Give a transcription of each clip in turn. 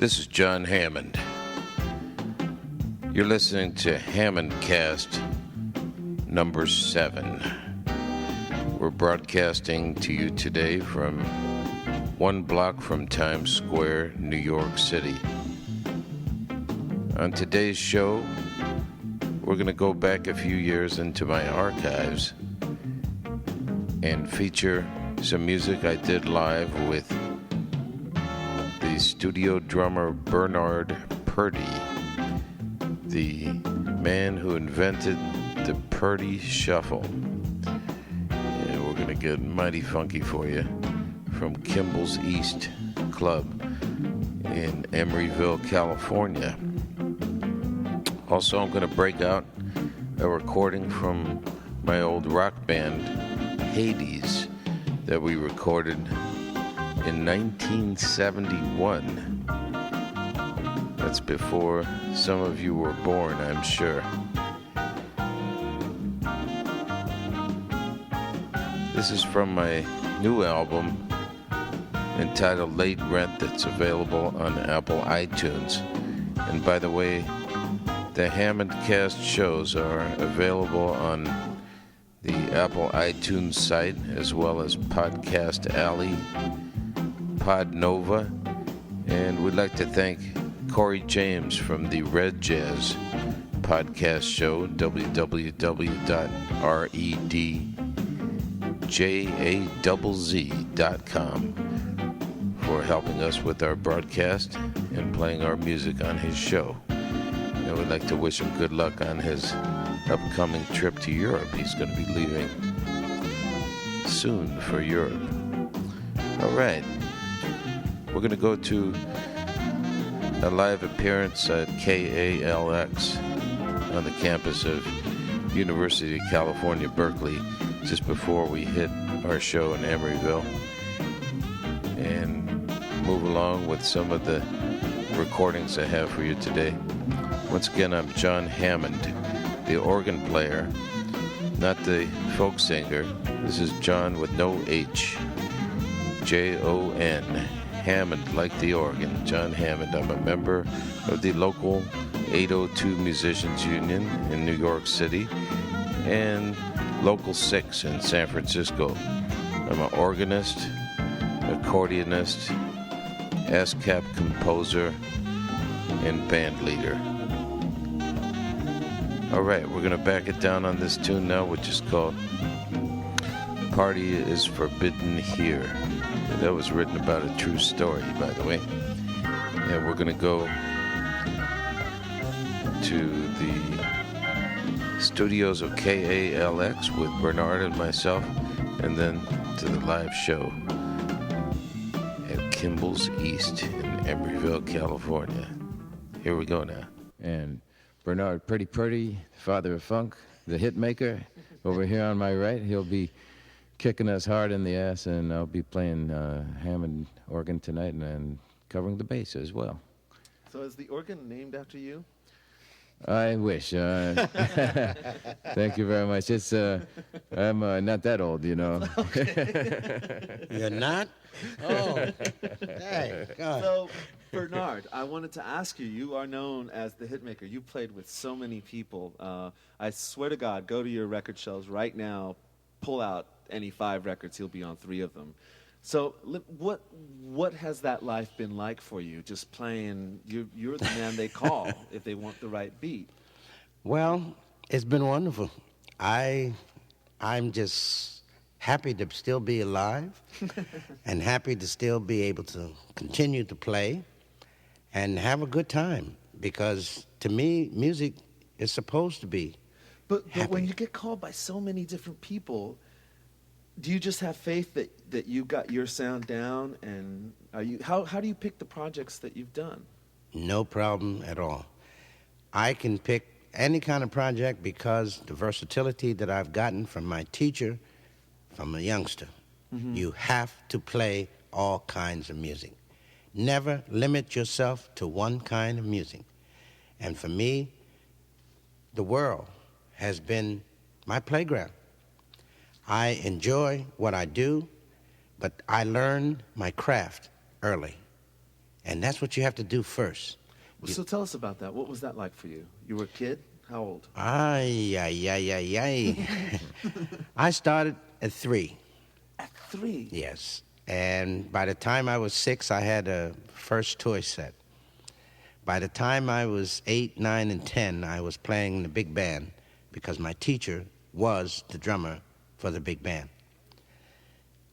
This is Jon Hammond. You're listening to Hammond Cast number 7. We're broadcasting to you today from one block from Times Square, New York City. On today's show, we're going to go back a few years into my archives and feature some music I did live with the studio drummer Bernard Purdie, the man who invented the Purdie Shuffle. And we're going to get mighty funky for you from Kimball's East Club in Emeryville, California. Also, I'm going to break out a recording from my old rock band, Hades, that we recorded in 1971. That's before some of you were born, I'm sure. This is from my new album entitled Late Rent, that's available on Apple iTunes. And by the way, the Hammond Cast shows are available on the Apple iTunes site, as well as Podcast Alley, Podnova, and we'd like to thank Corey James from the Red Jazz podcast show, www.redjazz.com, for helping us with our broadcast and playing our music on his show. And we'd like to wish him good luck on his upcoming trip to Europe. He's going to be leaving soon for Europe. All right. We're going to go to a live appearance at KALX on the campus of University of California, Berkeley, just before we hit our show in Emeryville, and move along with some of the recordings I have for you today. Once again, I'm Jon Hammond, the organ player, not the folk singer. This is John with no H, Jon, Hammond, like the organ, Jon Hammond. I'm a member of the local 802 Musicians Union in New York City and Local 6 in San Francisco. I'm an organist, accordionist, ASCAP composer, and band leader. All right, we're going to back it down on this tune now, which is called Party is Forbidden Here. That was written about a true story, by the way. And we're going to go to the studios of KALX with Bernard and myself, and then to the live show at Kimball's East in Emeryville, California. Here we go now. And Bernard Purdie, father of funk, the hit maker, over here on my right. He'll be kicking us hard in the ass, and I'll be playing Hammond organ tonight and covering the bass as well. So is the organ named after you? I wish. Thank you very much. It's I'm not that old, you know. Okay. You're not? Oh, hey, God. So, Bernard, I wanted to ask you, you are known as the hitmaker. You played with so many people. I swear to God, go to your record shelves right now, pull out any 5 records, he'll be on 3 of them. So what has that life been like for you, just playing? You're the man they call if they want the right beat. Well, it's been wonderful. I'm just happy to still be alive and happy to still be able to continue to play and have a good time, because to me, music is supposed to be But happy. when you get called by so many different people, do you just have faith that you got your sound down? And how do you pick the projects that you've done? No problem at all. I can pick any kind of project because the versatility that I've gotten from my teacher from a youngster. Mm-hmm. You have to play all kinds of music. Never limit yourself to one kind of music. And for me, the world has been my playground. I enjoy what I do, but I learned my craft early. And that's what you have to do first. So tell us about that. What was that like for you? You were a kid? How old? Ay, ay, ay, ay, ay. I started at 3. At 3? Yes. And by the time I was 6, I had a first toy set. By the time I was 8, 9, and 10, I was playing in the big band because my teacher was the drummer for the big band.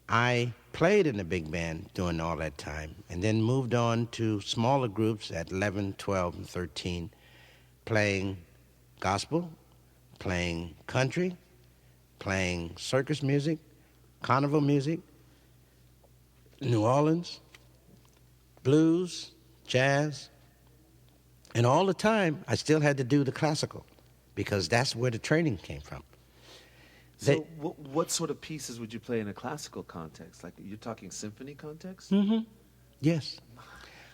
I played in the big band during all that time and then moved on to smaller groups at 11, 12, and 13, playing gospel, playing country, playing circus music, carnival music, New Orleans, blues, jazz. And all the time, I still had to do the classical because that's where the training came from. So what sort of pieces would you play in a classical context? Like, you're talking symphony context? Mm-hmm. Yes.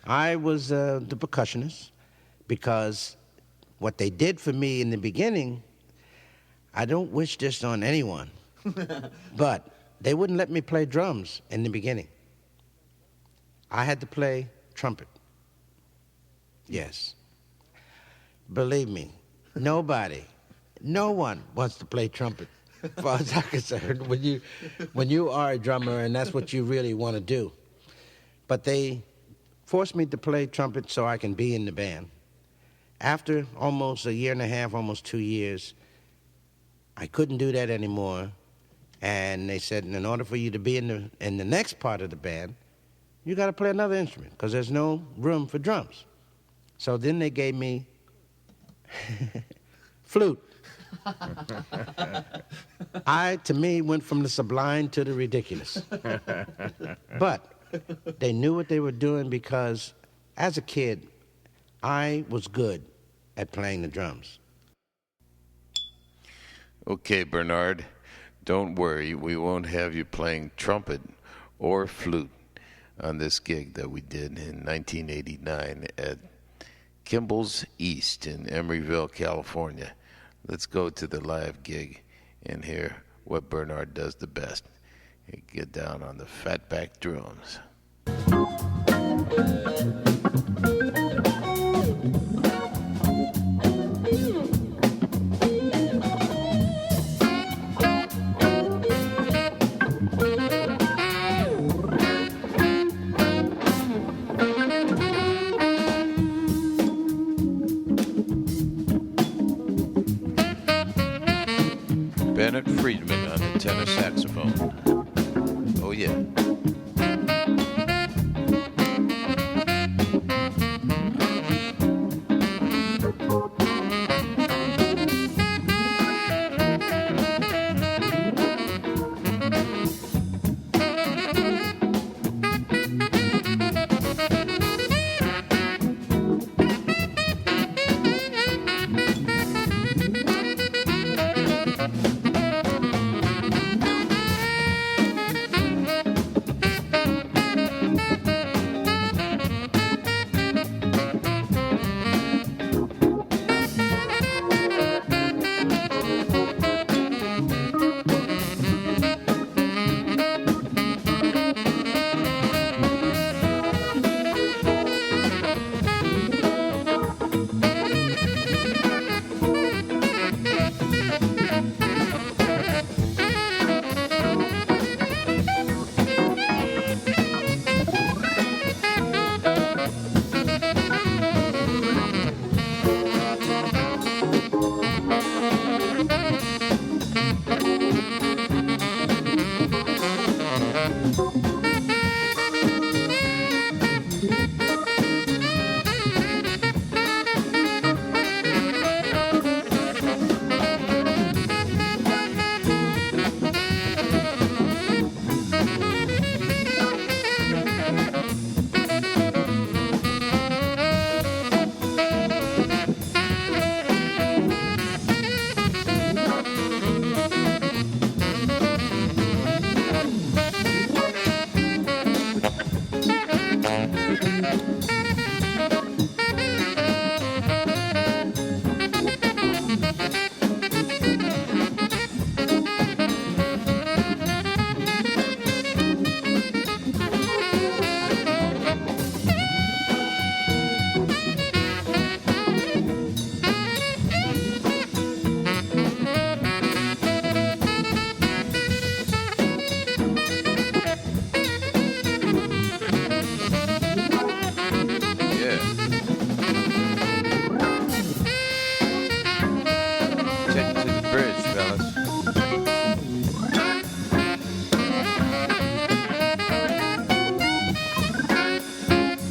I was the percussionist because what they did for me in the beginning, I don't wish this on anyone, but they wouldn't let me play drums in the beginning. I had to play trumpet. Yes. Believe me, no one wants to play trumpet. As far as I'm concerned, when you are a drummer and that's what you really want to do. But they forced me to play trumpet so I can be in the band. After almost a year and a half, almost 2 years, I couldn't do that anymore. And they said, in order for you to be in the next part of the band, you got to play another instrument because there's no room for drums. So then they gave me flute. To me, went from the sublime to the ridiculous. But they knew what they were doing because, as a kid, I was good at playing the drums. Okay, Bernard, don't worry. We won't have you playing trumpet or flute on this gig that we did in 1989 at Kimball's East in Emeryville, California. Let's go to the live gig and hear what Bernard does the best. Get down on the fatback drums. Bennett Friedman on the tenor saxophone. Oh yeah.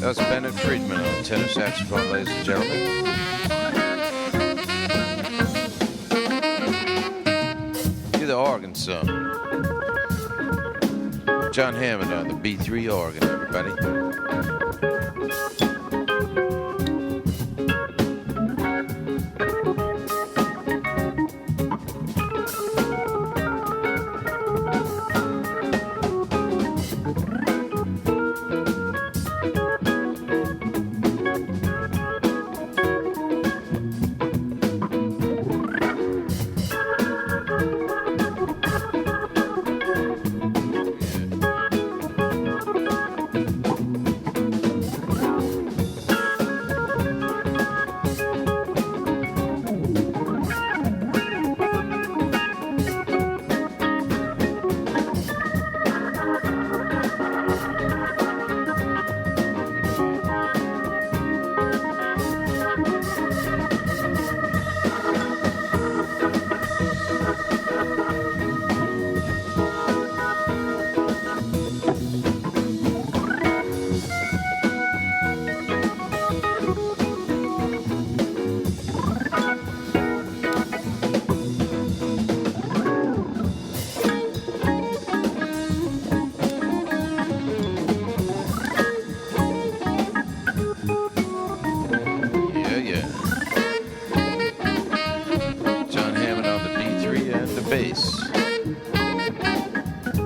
That's Bennett Friedman on tenor saxophone, ladies and gentlemen. The organ son. Jon Hammond on the B3 organ, everybody.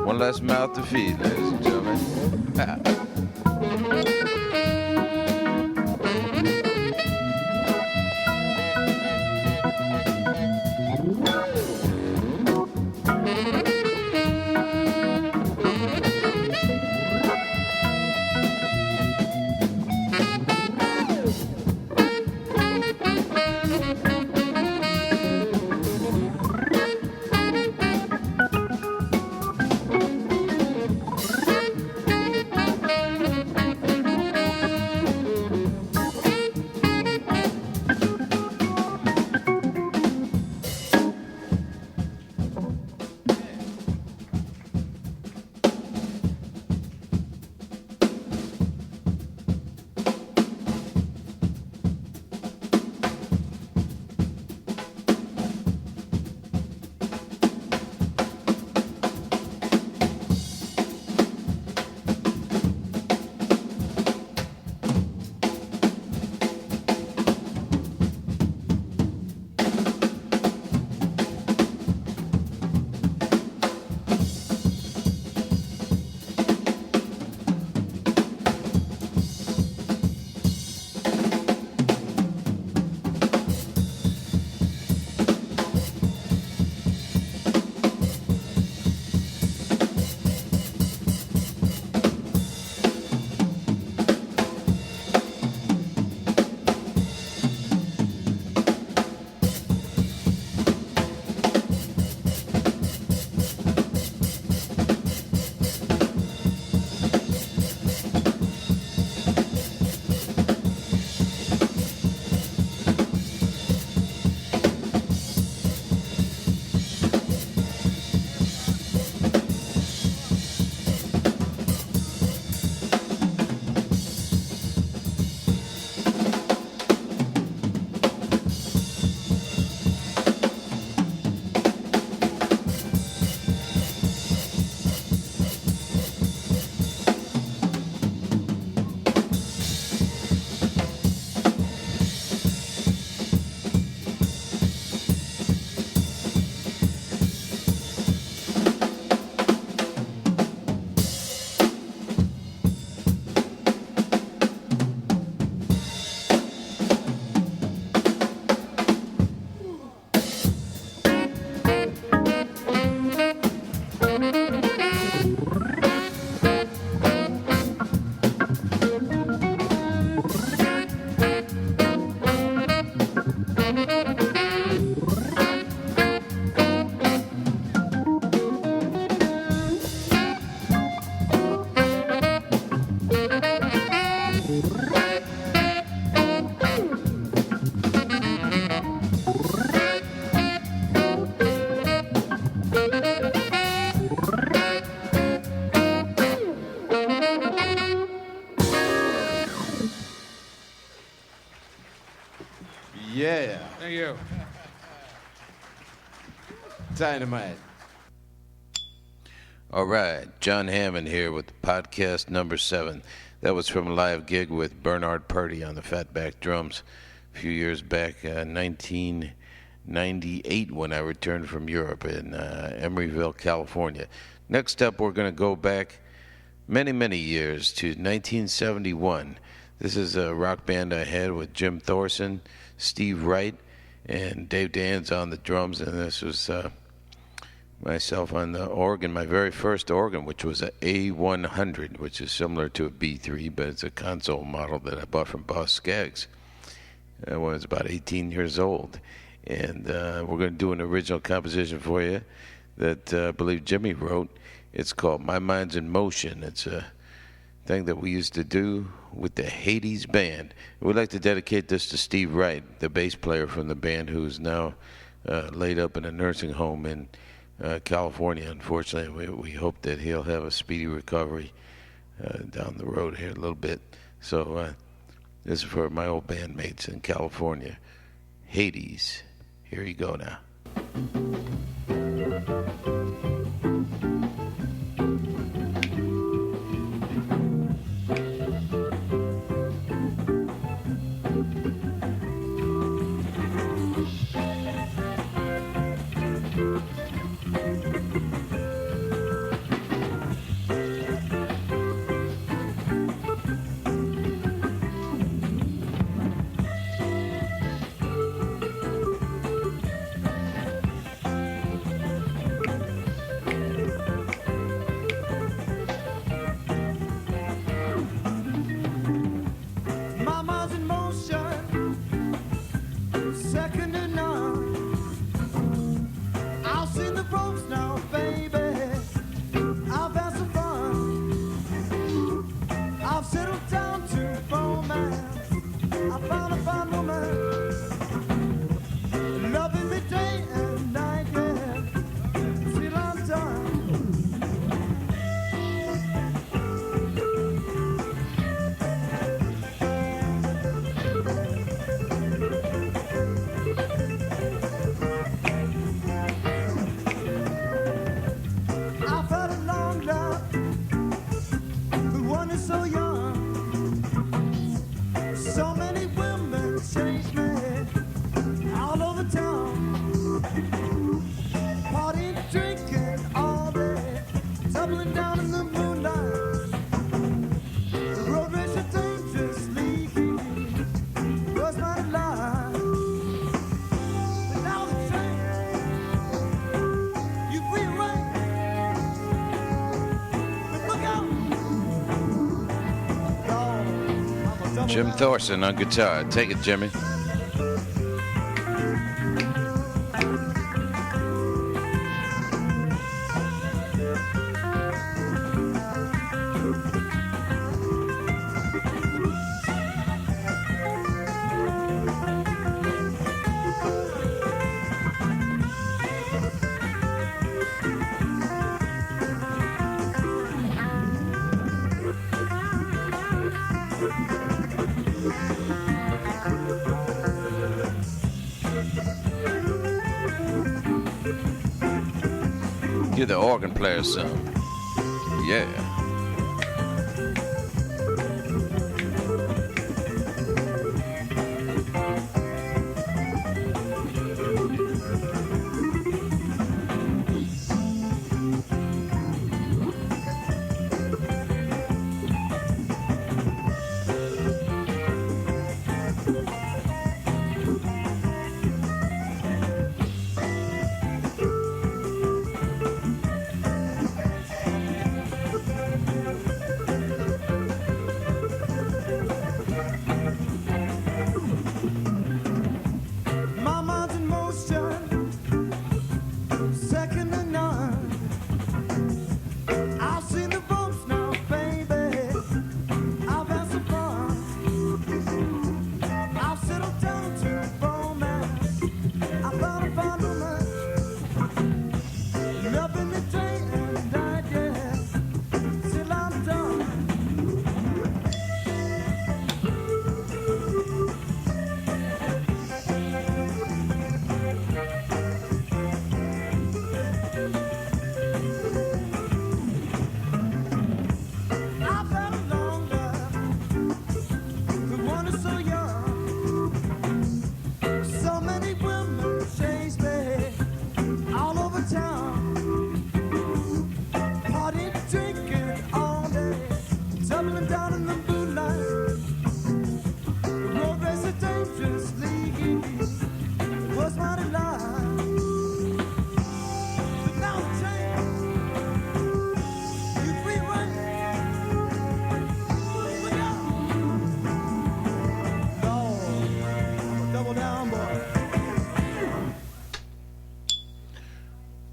One less mouth to feed, ladies and gentlemen. Yeah. Thank you. Dynamite. All right, Jon Hammond here with podcast number 7. That was from a live gig with Bernard Purdy on the Fatback drums a few years back, 1998, when I returned from Europe in Emeryville, California. Next up, we're going to go back many, many years to 1971. This is a rock band I had with Jim Thorson, Steve Wright, and Dave Dan's on the drums, and this was myself on the organ, my very first organ, which was a A100, which is similar to a B3, but it's a console model that I bought from Boss Skaggs when I was about 18 years old. And we're going to do an original composition for you that I believe Jimmy wrote. It's called My Mind's in Motion. It's a thing that we used to do with the Hades Band. We'd like to dedicate this to Steve Wright, the bass player from the band, who's now laid up in a nursing home in California. Unfortunately, we hope that he'll have a speedy recovery down the road here a little bit. So this is for my old bandmates in California. Hades. Here you go now. Jim Thorson on guitar. Take it, Jimmy. Give the organ player some. Yeah.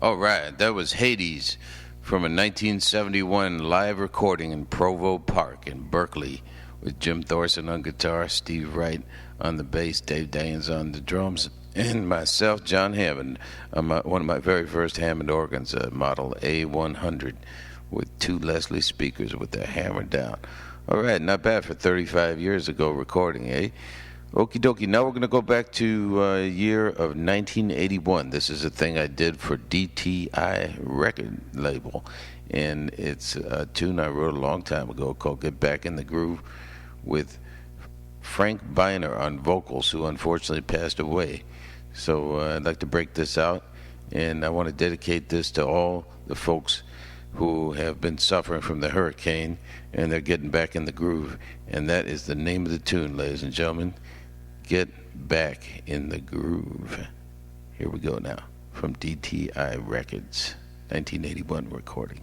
All right, that was Hades from a 1971 live recording in Provo Park in Berkeley with Jim Thorson on guitar, Steve Wright on the bass, Dave Daniels on the drums, and myself, Jon Hammond, on one of my very first Hammond organs, a model A100 with 2 Leslie speakers with the hammer down. All right, not bad for 35 years ago recording, eh? Okie dokie, now we're going to go back to year of 1981. This is a thing I did for DTI record label, and it's a tune I wrote a long time ago called Get Back in the Groove with Frank Biner on vocals, who unfortunately passed away. So I'd like to break this out, and I want to dedicate this to all the folks who have been suffering from the hurricane, and they're getting back in the groove. And that is the name of the tune, ladies and gentlemen. Get Back in the Groove. Here we go now, from DTI Records, 1981 recording.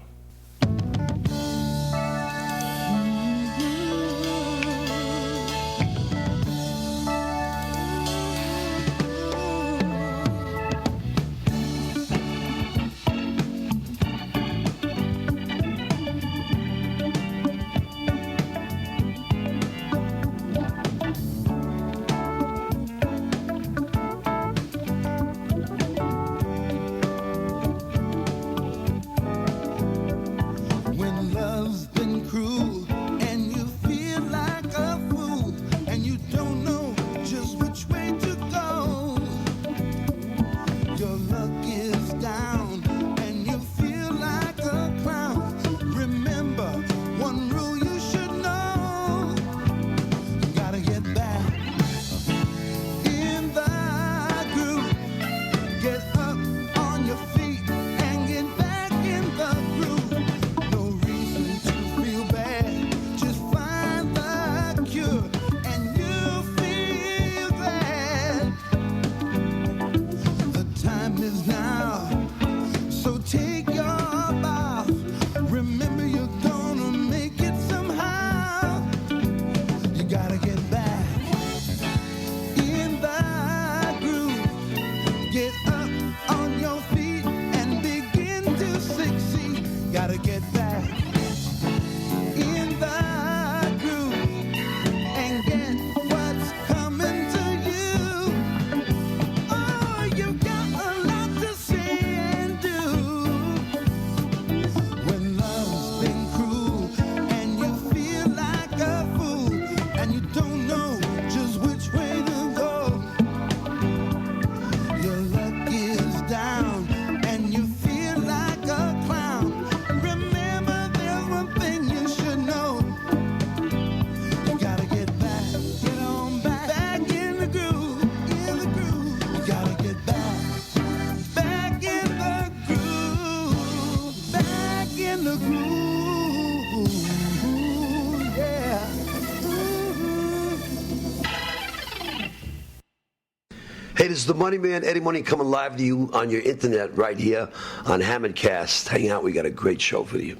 Hey, this is the Money Man, Eddie Money, coming live to you on your internet right here on Hammondcast. Hang out, we got a great show for you.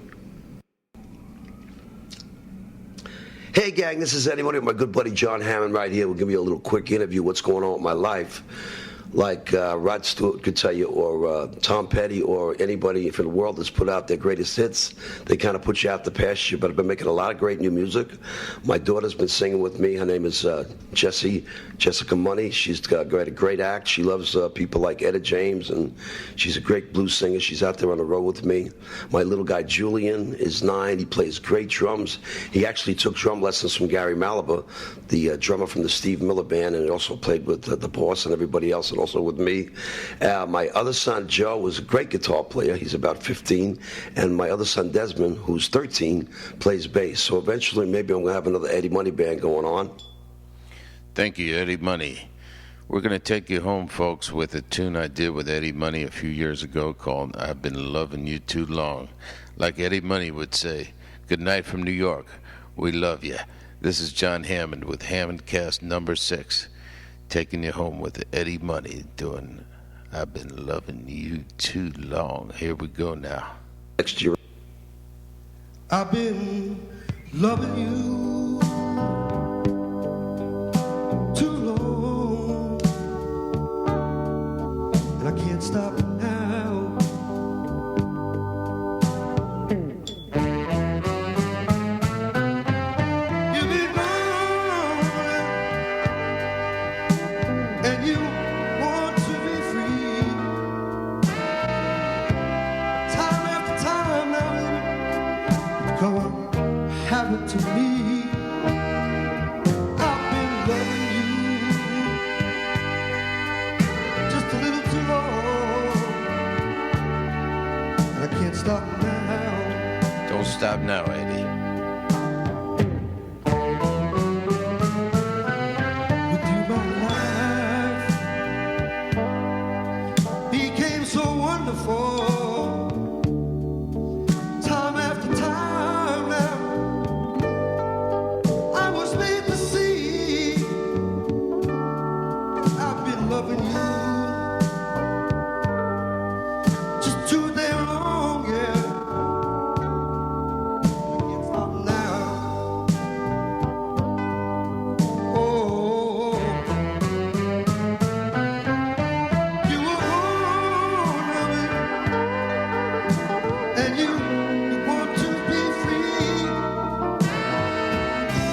Hey, gang, this is Eddie Money with my good buddy Jon Hammond right here. We'll give you a little quick interview, what's going on with my life. Like Rod Stewart could tell you, or Tom Petty, or anybody in the world that's put out their greatest hits. They kind of put you out the pasture, but I've been making a lot of great new music. My daughter's been singing with me. Her name is Jessica Money. She's got a great act. She loves people like Etta James, and she's a great blues singer. She's out there on the road with me. My little guy Julian is 9. He plays great drums. He actually took drum lessons from Gary Malabar, the drummer from the Steve Miller Band, and he also played with the Boss and everybody else, and also with me. My other son, Joe, is a great guitar player. He's about 15. And my other son, Desmond, who's 13, plays bass. So eventually, maybe I'm going to have another Eddie Money band going on. Thank you, Eddie Money. We're going to take you home, folks, with a tune I did with Eddie Money a few years ago called I've Been Loving You Too Long. Like Eddie Money would say, good night from New York. We love you. This is Jon Hammond with Hammondcast number 6. Taking you home with Eddie Money doing I've Been Loving You Too Long. Here we go now. Next year. I've been loving you too long, and I can't stop now. come happen to me. I've been loving you just a little too long, and I can't stop now. Don't stop now, Eddie. With you, my life became so wonderful. Time after time now, I was made to see I've been loving you just too damn long, yeah. I can't stop now. Oh, you were born of it, and you want to be free.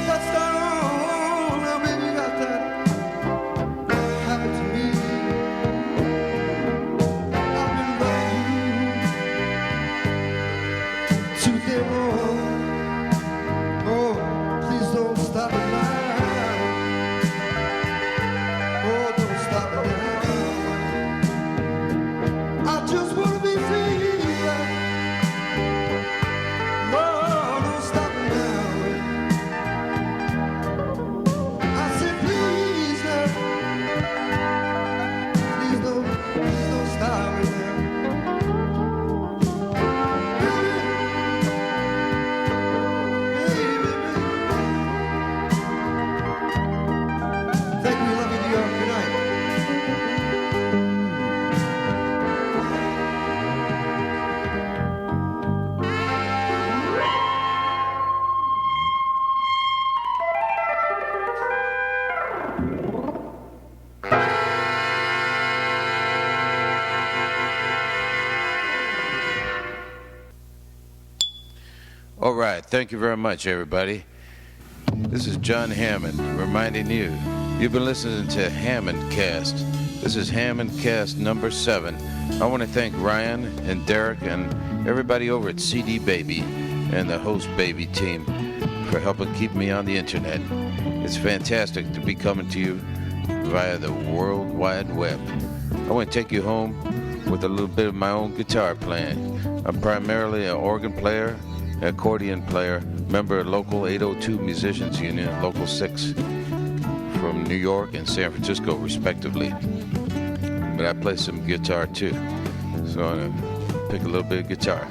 That's not all, now baby, got that happened to me. I've been loving you too damn long. Oh, please don't stop it now. Oh, don't stop it now. I just wanna be free. Oh, don't stop it now. I said please now. Please don't stop it now. Baby, baby. Thank you, love you, New York. Good night. All right. Thank you very much, everybody. This is Jon Hammond reminding you, you've been listening to Hammond Cast. This is Hammond Cast number 7. I want to thank Ryan and Derek and everybody over at CD Baby and the Host Baby team for helping keep me on the internet. It's fantastic to be coming to you via the World Wide Web. I want to take you home with a little bit of my own guitar playing. I'm primarily an organ player, accordion player, member of local 802 Musicians Union, Local 6 from New York and San Francisco, respectively. But I play some guitar too, so I'm going to pick a little bit of guitar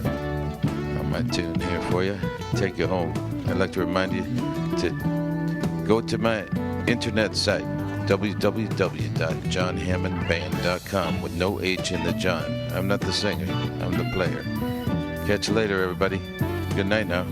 on my tune here for you, take you home. I'd like to remind you to go to my internet site, www.johnhammondband.com, with no H in the John. I'm not the singer, I'm the player. Catch you later, everybody. Good night now.